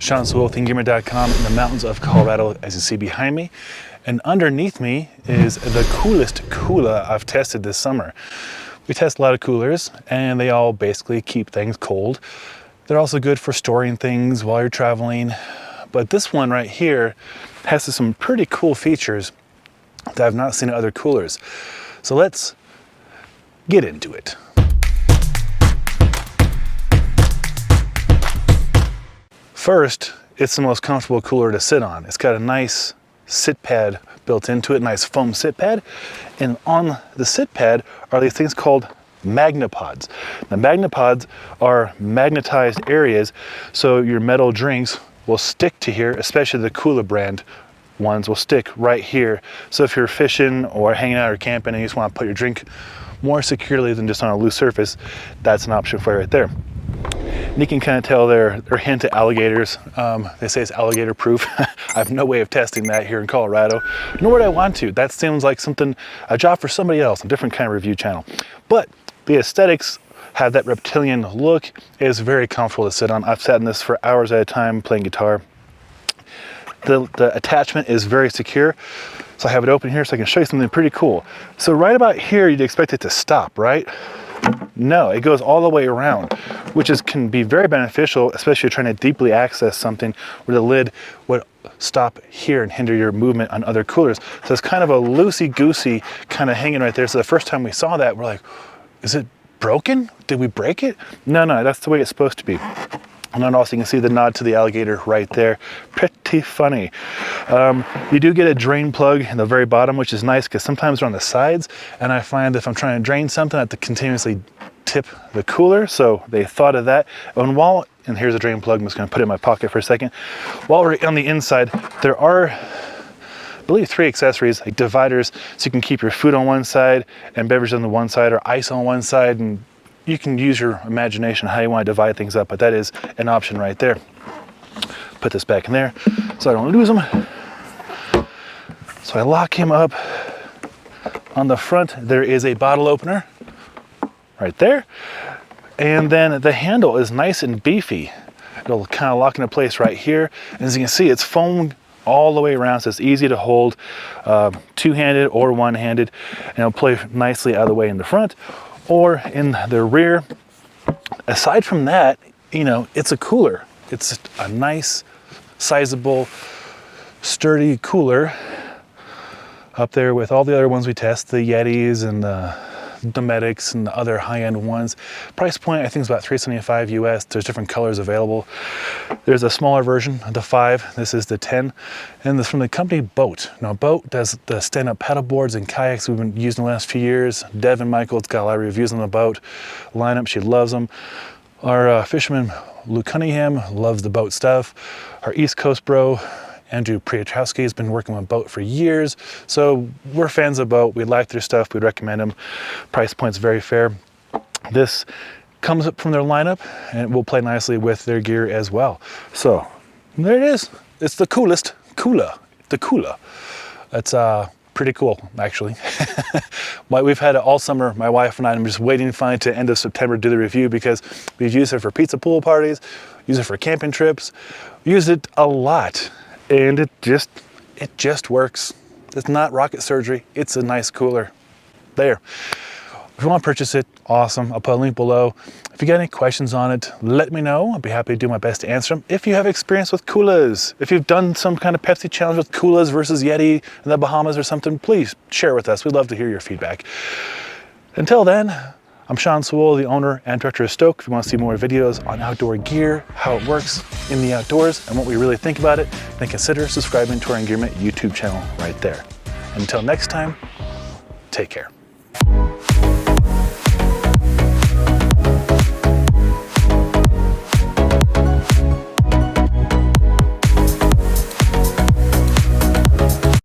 Sean Sewell with Engearment.com in the mountains of Colorado, as you see behind me. And underneath me is the coolest KULA I've tested this summer. We test a lot of coolers and they all basically keep things cold. They're also good for storing things while you're traveling. But this one right here has some pretty cool features that I've not seen in other coolers. So let's get into it. First, it's the most comfortable cooler to sit on. It's got a nice sit pad built into it, nice foam sit pad. And on the sit pad are these things called MAGNEPODs. The MAGNEPODs are magnetized areas, so your metal drinks will stick to here, especially the KULA brand ones will stick right here. So if you're fishing or hanging out or camping and you just want to put your drink more securely than just on a loose surface, that's an option for you right there. And you can kind of tell they're hint at alligators. They say it's alligator proof. I have no way of testing that here in Colorado, nor would I want to. That seems like a job for somebody else, a different kind of review channel. But the aesthetics have that reptilian look. It is very comfortable to sit on. I've sat in this for hours at a time playing guitar. The attachment is very secure. So I have it open here so I can show you something pretty cool. So right about here, you'd expect it to stop, right? No, it goes all the way around, which can be very beneficial, especially if you're trying to deeply access something where the lid would stop here and hinder your movement on other coolers. So it's kind of a loosey-goosey kind of hanging right there. So the first time we saw that, we're like, is it broken? Did we break it? No, that's the way it's supposed to be. And then also you can see the nod to the alligator right there. Pretty funny. You do get a drain plug in the very bottom, which is nice because sometimes they're on the sides. And I find if I'm trying to drain something, I have to continuously tip the cooler. So they thought of that. And here's a drain plug. I'm just going to put it in my pocket for a second. While we're on the inside, there are, I believe, 3 accessories, like dividers, so you can keep your food on one side and beverage on the one side, or ice on one side, and you can use your imagination how you want to divide things up, but that is an option right there. Put this back in there so I don't lose them. So I lock him up. On the front, there is a bottle opener right there. And then the handle is nice and beefy. It'll kind of lock into place right here. And as you can see, it's foam all the way around, so it's easy to hold, two-handed or one-handed, and it'll play nicely out of the way in the front or in the rear. Aside from that, it's a cooler. It's a nice, sizable, sturdy cooler up there with all the other ones we test, the Yetis and the Domestics and the other high-end ones. Price point, I think, is about $375 US. There's different colors available. There's a smaller version, the 5. This is the 10. And this from the company Boat. Now, Boat does the stand-up paddle boards and kayaks we've been using the last few years. Devin Michael's got a lot of reviews on the Boat lineup. She loves them. Our fisherman, Lou Cunningham, loves the Boat stuff. Our East Coast bro, Andrew Priachowski, has been working with Boat for years. So we're fans of Boat. We like their stuff. We'd recommend them. Price point's very fair. This comes up from their lineup and it will play nicely with their gear as well. So there it is. It's the coolest KULA, the KULA. It's pretty cool, actually. We've had it all summer. My wife and I, I'm just waiting finally to end of September to do the review because we've used it for pizza pool parties, use it for camping trips, use it a lot. And it just works. It's not rocket surgery. It's a nice cooler. There. If you want to purchase it, awesome. I'll put a link below. If you got any questions on it, let me know. I'll be happy to do my best to answer them. If you have experience with KULAs, if you've done some kind of Pepsi challenge with KULAs versus Yeti in the Bahamas or something, please share with us. We'd love to hear your feedback. Until then, I'm Sean Sewell, the owner and director of Stoke. If you want to see more videos on outdoor gear, how it works in the outdoors, and what we really think about it, then consider subscribing to our Engearment YouTube channel right there. Until next time, take care.